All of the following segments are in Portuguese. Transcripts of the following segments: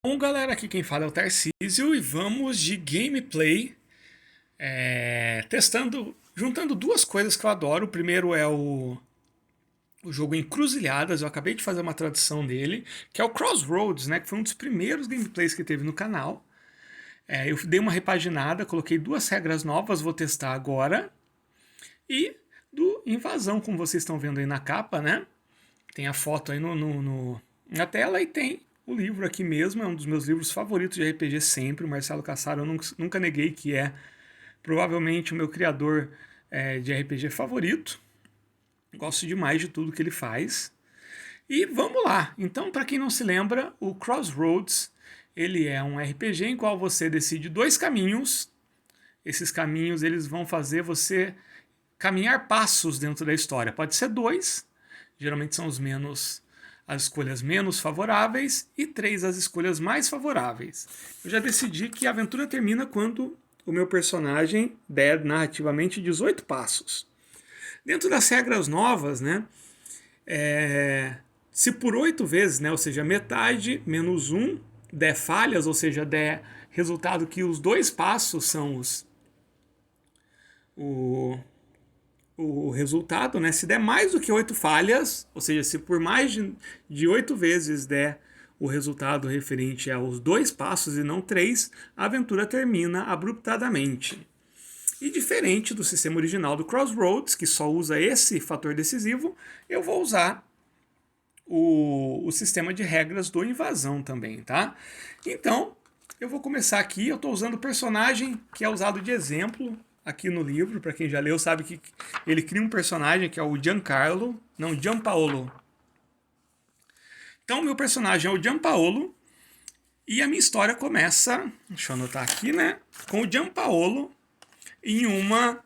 Bom, galera, aqui quem fala é o Tarcísio e vamos de gameplay, testando, juntando duas coisas que eu adoro. O primeiro é o jogo Encruzilhadas. Eu acabei de fazer uma tradução dele, que é o Crossroads, né, que foi um dos primeiros gameplays que teve no canal. Eu dei uma repaginada, coloquei duas regras novas, vou testar agora. E do Invasão, como vocês estão vendo aí na capa, né? Tem a foto aí na tela e tem o livro aqui mesmo. É um dos meus livros favoritos de RPG sempre. O Marcelo Cassaro, eu nunca neguei que é provavelmente o meu criador de RPG favorito. Gosto demais de tudo que ele faz. E vamos lá. Então, para quem não se lembra, o Crossroads ele é um RPG em qual você decide dois caminhos. Esses caminhos eles vão fazer você caminhar passos dentro da história. Pode ser dois, geralmente são as escolhas menos favoráveis, e três as escolhas mais favoráveis. Eu já decidi que a aventura termina quando o meu personagem der narrativamente 18 passos. Dentro das regras novas, né, se por 8 vezes, né, ou seja, metade menos um, der falhas, ou seja, der resultado que os dois passos são o, o resultado, né? Se der mais do que 8 falhas, ou seja, se por mais de 8 vezes der o resultado referente aos dois passos e não três, a aventura termina abruptamente. E diferente do sistema original do Crossroads, que só usa esse fator decisivo, eu vou usar o sistema de regras do Invasão também, tá? Então, eu vou começar aqui. Eu estou usando o personagem que é usado de exemplo aqui no livro. Para quem já leu, sabe que ele cria um personagem que é o Giancarlo, não, Giampaolo. Então, meu personagem é o Giampaolo e a minha história começa, deixa eu anotar aqui, né? Com o Giampaolo em uma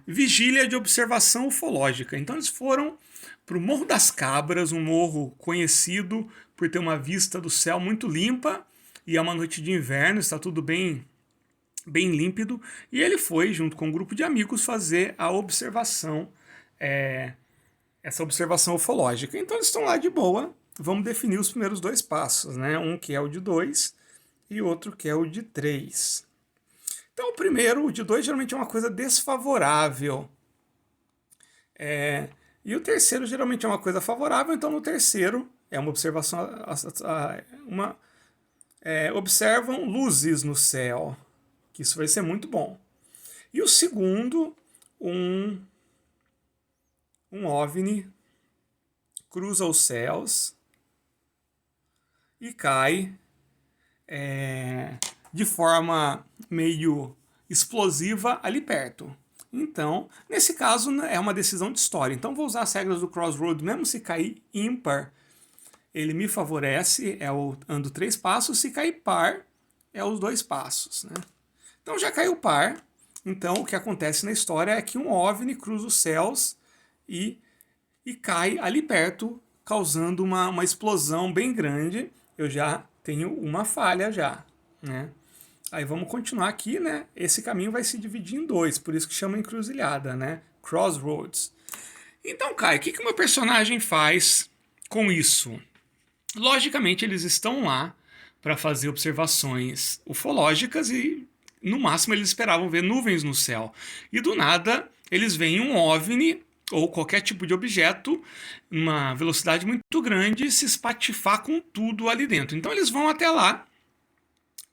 vigília de observação ufológica. Então, eles foram para o Morro das Cabras, um morro conhecido por ter uma vista do céu muito limpa, e é uma noite de inverno, está tudo bem límpido, e ele foi, junto com um grupo de amigos, fazer a observação, essa observação ufológica. Então eles estão lá de boa, vamos definir os primeiros dois passos, né? Um que é o de 2 e outro que é o de 3. Então o primeiro, o de 2, geralmente é uma coisa desfavorável. E o terceiro geralmente é uma coisa favorável, então no terceiro é uma observação, observam luzes no céu, que isso vai ser muito bom. E o segundo, um OVNI cruza os céus e cai de forma meio explosiva ali perto. Então, nesse caso, é uma decisão de história. Então, vou usar as regras do Crossroad, mesmo se cair ímpar, ele me favorece, ando 3 passos, se cair par, é os 2 passos. Né? Então, já caiu par, então o que acontece na história é que um OVNI cruza os céus e cai ali perto, causando uma explosão bem grande. Eu já tenho uma falha já, né? Aí vamos continuar aqui, né? Esse caminho vai se dividir em dois, por isso que chama encruzilhada, né? Crossroads. Então, Kai, o que o meu personagem faz com isso? Logicamente, eles estão lá para fazer observações ufológicas e, no máximo, eles esperavam ver nuvens no céu. E do nada, eles veem um OVNI ou qualquer tipo de objeto, numa velocidade muito grande, se espatifar com tudo ali dentro. Então eles vão até lá,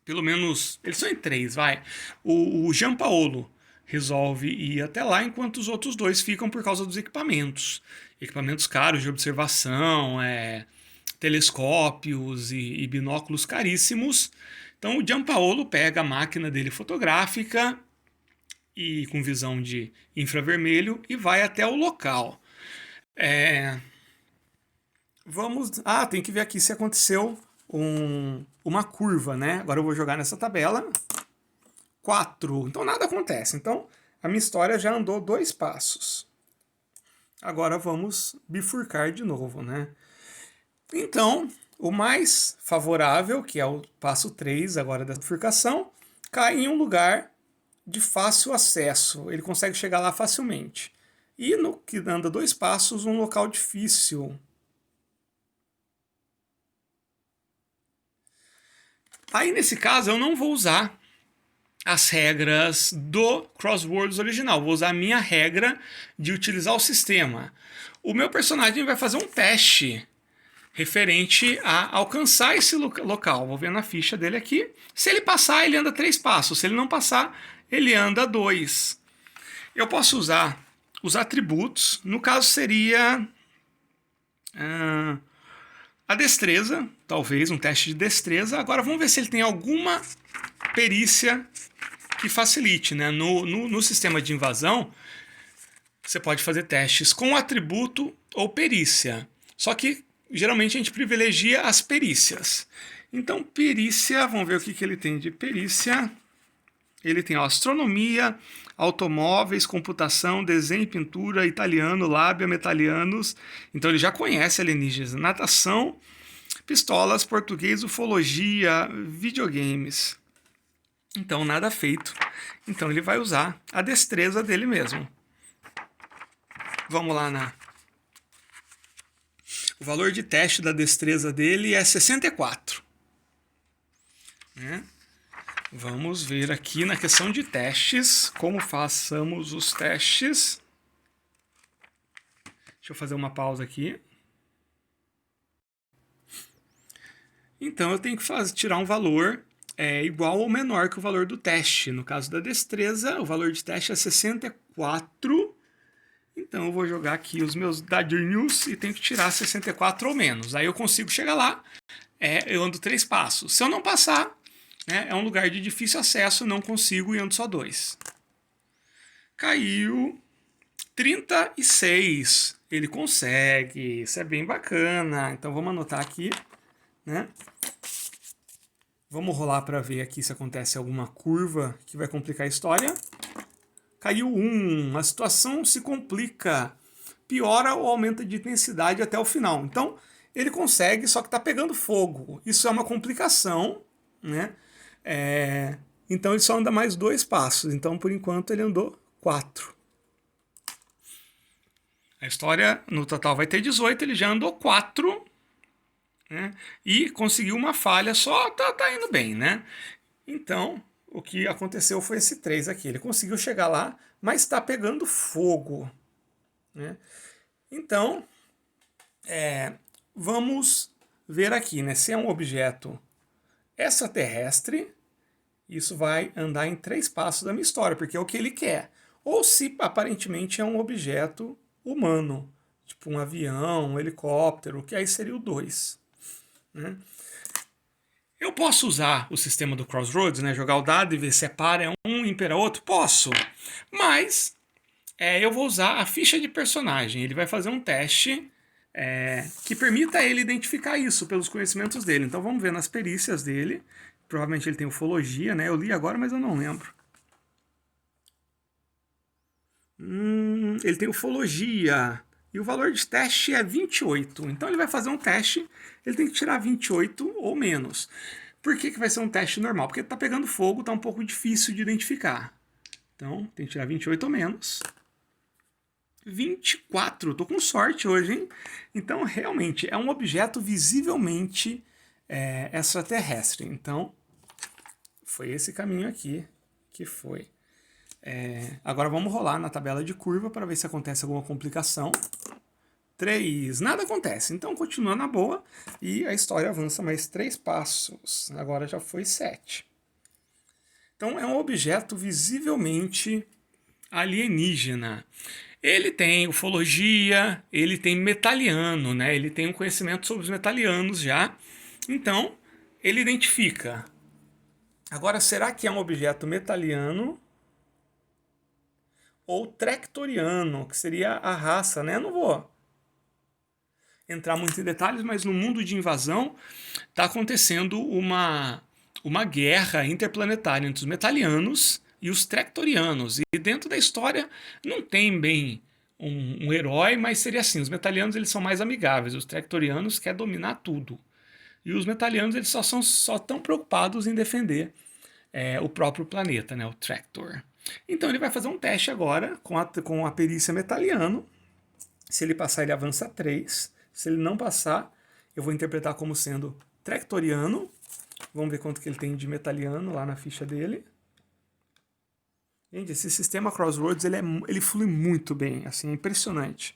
pelo menos, eles são em 3, vai. O Giampaolo resolve ir até lá, enquanto os outros dois ficam por causa dos equipamentos. Equipamentos caros de observação, telescópios e binóculos caríssimos. Então o Giampaolo pega a máquina dele fotográfica e com visão de infravermelho e vai até o local. Tem que ver aqui se aconteceu uma curva, né? Agora eu vou jogar nessa tabela. 4. Então nada acontece. Então a minha história já andou 2 passos. Agora vamos bifurcar de novo, né? Então, o mais favorável, que é o passo 3 agora da bifurcação, cai em um lugar de fácil acesso. Ele consegue chegar lá facilmente. E no que anda 2 passos, um local difícil. Aí, nesse caso, eu não vou usar as regras do Crosswords original. Vou usar a minha regra de utilizar o sistema. O meu personagem vai fazer um teste referente a alcançar esse local. Vou ver na ficha dele aqui. Se ele passar, ele anda 3 passos. Se ele não passar, ele anda 2. Eu posso usar os atributos. No caso, seria a destreza, talvez um teste de destreza. Agora vamos ver se ele tem alguma perícia que facilite, né? No sistema de invasão, você pode fazer testes com atributo ou perícia. Só que geralmente a gente privilegia as perícias. Então, perícia, vamos ver o que ele tem de perícia. Ele tem astronomia, automóveis, computação, desenho e pintura, italiano, lábia, metalianos. Então ele já conhece alienígenas. Natação, pistolas, português, ufologia, videogames. Então nada feito. Então ele vai usar a destreza dele mesmo. Vamos lá O valor de teste da destreza dele é 64. Né? Vamos ver aqui na questão de testes, como façamos os testes. Deixa eu fazer uma pausa aqui. Então eu tenho que tirar um valor igual ou menor que o valor do teste. No caso da destreza, o valor de teste é 64. Então eu vou jogar aqui os meus dadinhos e tenho que tirar 64 ou menos. Aí eu consigo chegar lá, eu ando 3 passos. Se eu não passar, é um lugar de difícil acesso, não consigo e ando só 2. Caiu 36. Ele consegue, isso é bem bacana. Então vamos anotar aqui, né? Vamos rolar para ver aqui se acontece alguma curva que vai complicar a história. Caiu 1, a situação se complica, piora ou aumenta de intensidade até o final. Então ele consegue, só que está pegando fogo. Isso é uma complicação, né? Então ele só anda mais 2 passos. Então por enquanto ele andou 4. A história no total vai ter 18, ele já andou 4, né? E conseguiu uma falha só, tá indo bem, né? Então o que aconteceu foi esse 3 aqui. Ele conseguiu chegar lá, mas está pegando fogo, né? Então vamos ver aqui, né? Se é um objeto extraterrestre, isso vai andar em 3 passos da minha história, porque é o que ele quer. Ou se aparentemente é um objeto humano, tipo um avião, um helicóptero, que aí seria o 2. Né? Eu posso usar o sistema do Crossroads, né? Jogar o dado e ver se para um e impera outro? Posso, mas eu vou usar a ficha de personagem. Ele vai fazer um teste que permita ele identificar isso pelos conhecimentos dele. Então vamos ver nas perícias dele. Provavelmente ele tem ufologia, né? Eu li agora, mas eu não lembro. Ele tem ufologia. E o valor de teste é 28. Então ele vai fazer um teste, ele tem que tirar 28 ou menos. Por que vai ser um teste normal? Porque está pegando fogo, está um pouco difícil de identificar. Então tem que tirar 28 ou menos. 24, tô com sorte hoje, hein? Então realmente é um objeto visivelmente extraterrestre. Então foi esse caminho aqui que foi. Agora vamos rolar na tabela de curva para ver se acontece alguma complicação. 3, nada acontece. Então continua na boa e a história avança mais 3 passos. Agora já foi 7. Então é um objeto visivelmente alienígena. Ele tem ufologia, ele tem metaliano, né? Ele tem um conhecimento sobre os metalianos já. Então ele identifica. Agora, será que é um objeto metaliano ou trectoriano, que seria a raça, né? Eu não vou entrar muito em detalhes, mas no mundo de invasão está acontecendo uma guerra interplanetária entre os metalianos e os trectorianos. E dentro da história não tem bem um herói, mas seria assim, os metalianos eles são mais amigáveis, os trectorianos querem dominar tudo. E os metalianos eles só estão preocupados em defender o próprio planeta, né? O Tractor. Então ele vai fazer um teste agora com a perícia metaliano. Se ele passar, ele avança 3. Se ele não passar, eu vou interpretar como sendo trectoriano. Vamos ver quanto que ele tem de metaliano lá na ficha dele. Gente, esse sistema Crossroads, ele flui muito bem, assim, é impressionante.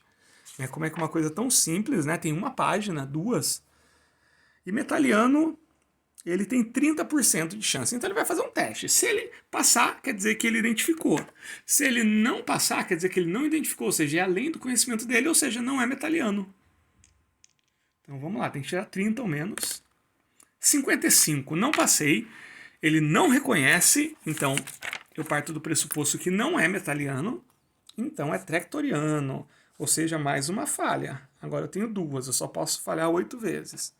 Como é que uma coisa tão simples, né? Tem uma página, duas. E metaliano, ele tem 30% de chance. Então ele vai fazer um teste. Se ele passar, quer dizer que ele identificou. Se ele não passar, quer dizer que ele não identificou, ou seja, é além do conhecimento dele, ou seja, não é metaliano. Então vamos lá, tem que tirar 30 ou menos. 55, não passei. Ele não reconhece, então eu parto do pressuposto que não é metaliano. Então é trectoriano, ou seja, mais uma falha. Agora eu tenho duas, eu só posso falhar 8 vezes.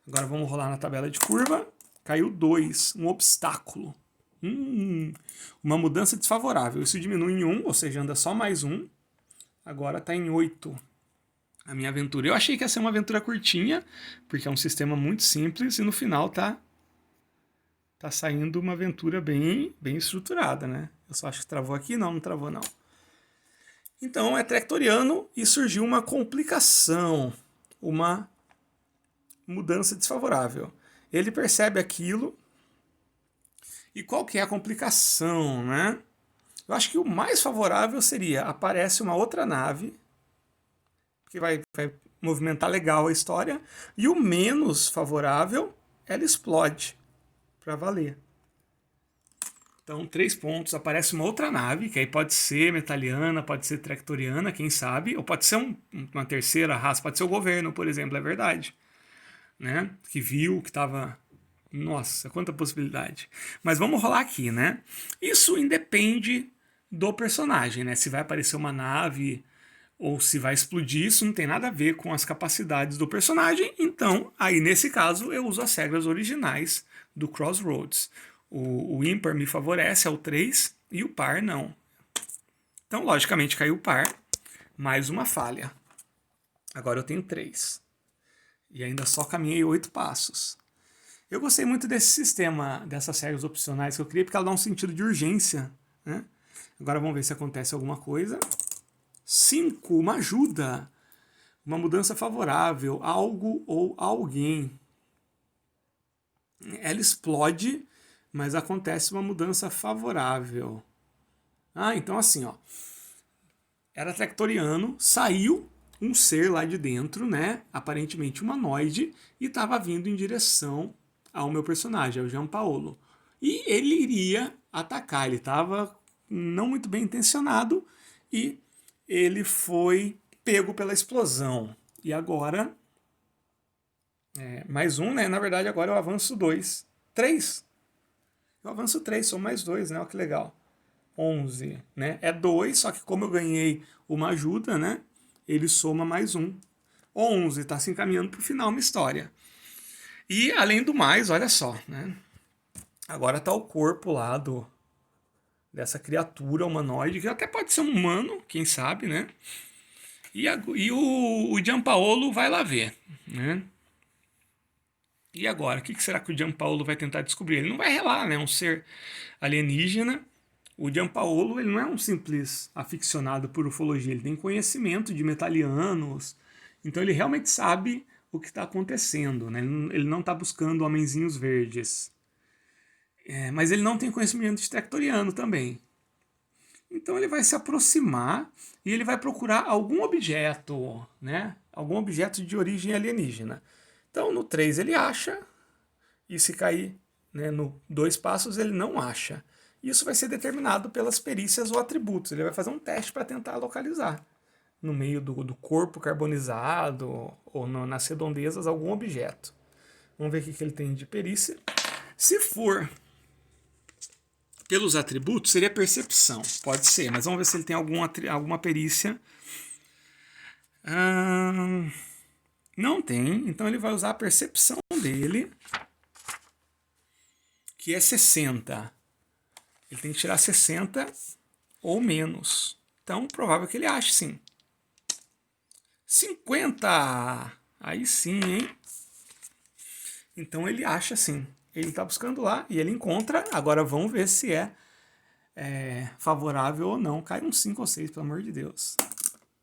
Agora vamos rolar na tabela de curva. Caiu 2, um obstáculo. Uma mudança desfavorável. Isso diminui em 1, ou seja, anda só mais 1. Agora está em 8. A minha aventura. Eu achei que ia ser uma aventura curtinha, porque é um sistema muito simples, e no final tá saindo uma aventura bem estruturada, né? Eu só acho que travou aqui. Não travou não. Então é trectoriano e surgiu uma complicação, uma mudança desfavorável. Ele percebe aquilo. E qual que é a complicação, né? Eu acho que o mais favorável seria, aparece uma outra nave, que vai movimentar legal a história, e o menos favorável, ela explode, para valer. Então, 3 pontos, aparece uma outra nave, que aí pode ser metaliana, pode ser trectoriana, quem sabe, ou pode ser uma terceira raça, pode ser o governo, por exemplo, é verdade. Né? Que viu, que estava... Nossa, quanta possibilidade. Mas vamos rolar aqui, né? Isso independe do personagem, né? Se vai aparecer uma nave ou se vai explodir, isso não tem nada a ver com as capacidades do personagem. Então, aí nesse caso, eu uso as regras originais do Crossroads. O ímpar me favorece, é o 3, e o par não. Então, logicamente, caiu o par, mais uma falha. Agora eu tenho 3. E ainda só caminhei 8 passos. Eu gostei muito desse sistema, dessas regras opcionais que eu criei, porque ela dá um sentido de urgência. Né? Agora vamos ver se acontece alguma coisa. 5, uma ajuda. Uma mudança favorável. Algo ou alguém. Ela explode, mas acontece uma mudança favorável. Então assim, ó. Era trectoriano, saiu um ser lá de dentro, né? Aparentemente humanoide, e estava vindo em direção ao meu personagem, ao Gianpaolo. E ele iria atacar, ele estava não muito bem intencionado e ele foi pego pela explosão. E agora, mais um, né? Na verdade agora eu avanço 2. 3. Eu avanço 3, sou mais 2, né? Olha que legal. 11, né? É 2, só que como eu ganhei uma ajuda, né? Ele soma mais 1. 11, está se encaminhando para o final uma história. E, além do mais, olha só, né? Agora tá o corpo lá dessa criatura humanoide, que até pode ser um humano, quem sabe, né? E o Gianpaolo vai lá ver, né? E agora, o que será que o Gianpaolo vai tentar descobrir? Ele não vai relar, né? Um ser alienígena. O Gianpaolo, ele não é um simples aficionado por ufologia, ele tem conhecimento de metalianos, então ele realmente sabe o que está acontecendo, né? Ele não está buscando homenzinhos verdes. Mas ele não tem conhecimento de trectoriano também. Então ele vai se aproximar e ele vai procurar algum objeto, né? Algum objeto de origem alienígena. Então no 3 ele acha, e se cair, né, no 2 passos ele não acha. Isso vai ser determinado pelas perícias ou atributos. Ele vai fazer um teste para tentar localizar no meio do corpo carbonizado ou nas redondezas algum objeto. Vamos ver o que ele tem de perícia. Se for pelos atributos, seria percepção. Pode ser, mas vamos ver se ele tem alguma perícia. Não tem, então ele vai usar a percepção dele, que é 60. Ele tem que tirar 60 ou menos. Então, provável que ele ache, sim. 50! Aí sim, hein? Então ele acha, sim. Ele está buscando lá e ele encontra. Agora vamos ver se é favorável ou não. Cai um 5 ou 6, pelo amor de Deus.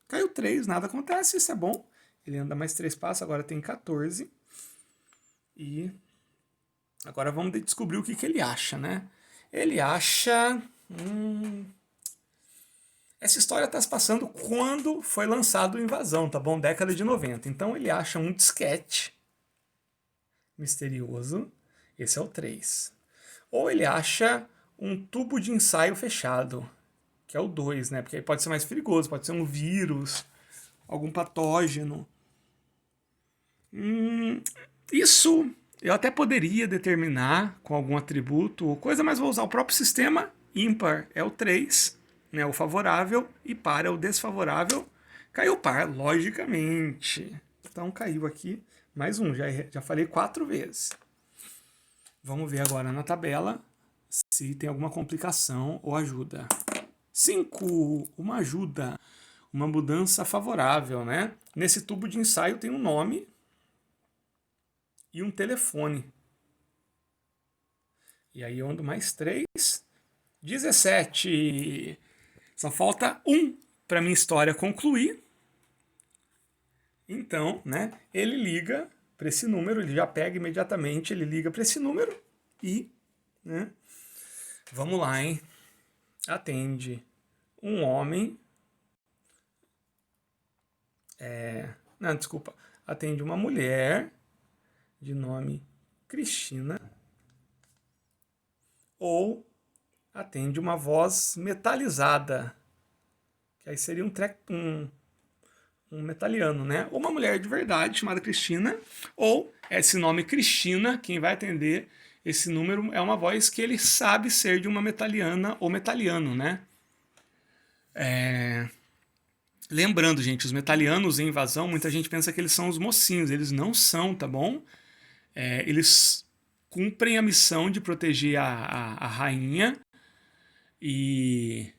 Caiu 3, nada acontece, isso é bom. Ele anda mais 3 passos, agora tem 14. E Agora vamos descobrir o que ele acha, né? Ele acha... Essa história está se passando quando foi lançado o Invasão, tá bom? Década de 90. Então ele acha um disquete misterioso. Esse é o 3. Ou ele acha um tubo de ensaio fechado, que é o 2, né? Porque aí pode ser mais perigoso, pode ser um vírus, algum patógeno. Isso eu até poderia determinar com algum atributo ou coisa, mas vou usar o próprio sistema. Ímpar é o 3, né, o favorável, e par é o desfavorável. Caiu par, logicamente. Então caiu aqui mais um, já falei 4 vezes. Vamos ver agora na tabela se tem alguma complicação ou ajuda. 5, uma ajuda, uma mudança favorável, né? Nesse tubo de ensaio tem um nome e um telefone. E aí eu ando mais 3. 17. Só falta 1 para minha história concluir. Então, né, ele liga para esse número, ele já pega imediatamente, ele liga para esse número e, né, vamos lá, hein? Atende um homem. Não, desculpa. Atende uma mulher de nome Cristina. Ou atende uma voz metalizada, que aí seria um metaliano, né? Ou uma mulher de verdade chamada Cristina, ou esse nome Cristina, quem vai atender esse número é uma voz que ele sabe ser de uma metaliana ou metaliano, né? Lembrando, gente, os metalianos em Invasão, muita gente pensa que eles são os mocinhos, eles não são, tá bom? Eles cumprem a missão de proteger a rainha e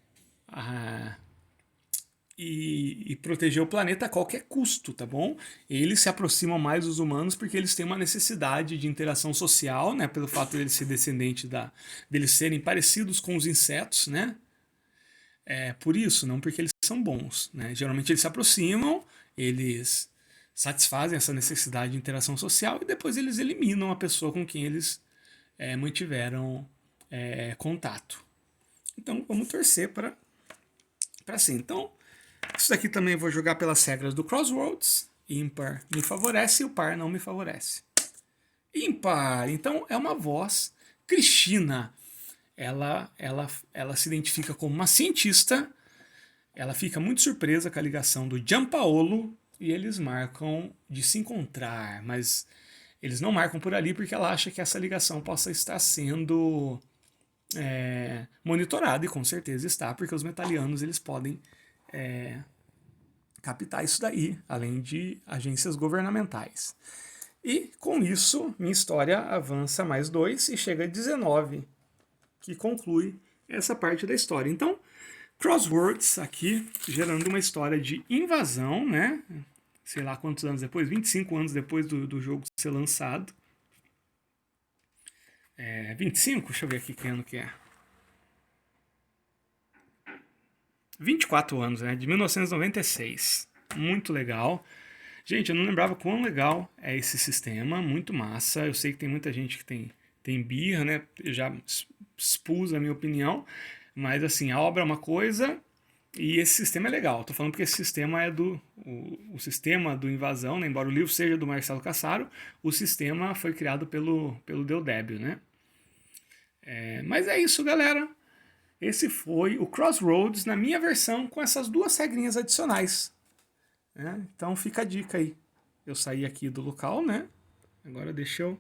proteger o planeta a qualquer custo, tá bom? Eles se aproximam mais dos humanos porque eles têm uma necessidade de interação social, né? Pelo fato de eles ser descendentes deles serem parecidos com os insetos, né? Por isso, não porque eles são bons, né? Geralmente eles se aproximam, eles satisfazem essa necessidade de interação social e depois eles eliminam a pessoa com quem eles mantiveram contato. Então vamos torcer para sim. Então isso daqui também vou jogar pelas regras do Crossroads. Ímpar me favorece e o par não me favorece. Ímpar, então é uma voz. Cristina, ela se identifica como uma cientista. Ela fica muito surpresa com a ligação do Giampaolo e eles marcam de se encontrar, mas eles não marcam por ali porque ela acha que essa ligação possa estar sendo monitorada, e com certeza está, porque os metalianos eles podem captar isso daí, além de agências governamentais. E com isso, minha história avança mais 2 e chega a 19, que conclui essa parte da história. Então, Crosswords aqui, gerando uma história de invasão, né? Sei lá quantos anos depois, 25 anos depois do jogo ser lançado. 25? Deixa eu ver aqui que ano que é. 24 anos, né? De 1996. Muito legal. Gente, eu não lembrava quão legal é esse sistema, muito massa. Eu sei que tem muita gente que tem birra, né? Eu já expus a minha opinião, mas assim, a obra é uma coisa e esse sistema é legal. Tô falando porque esse sistema é o sistema do Invasão, né? Embora o livro seja do Marcelo Cassaro, o sistema foi criado pelo Deodébio, né? Mas é isso, galera. Esse foi o Crossroads na minha versão com essas 2 regrinhas adicionais. Então fica a dica aí. Eu saí aqui do local, né? Agora deixa eu...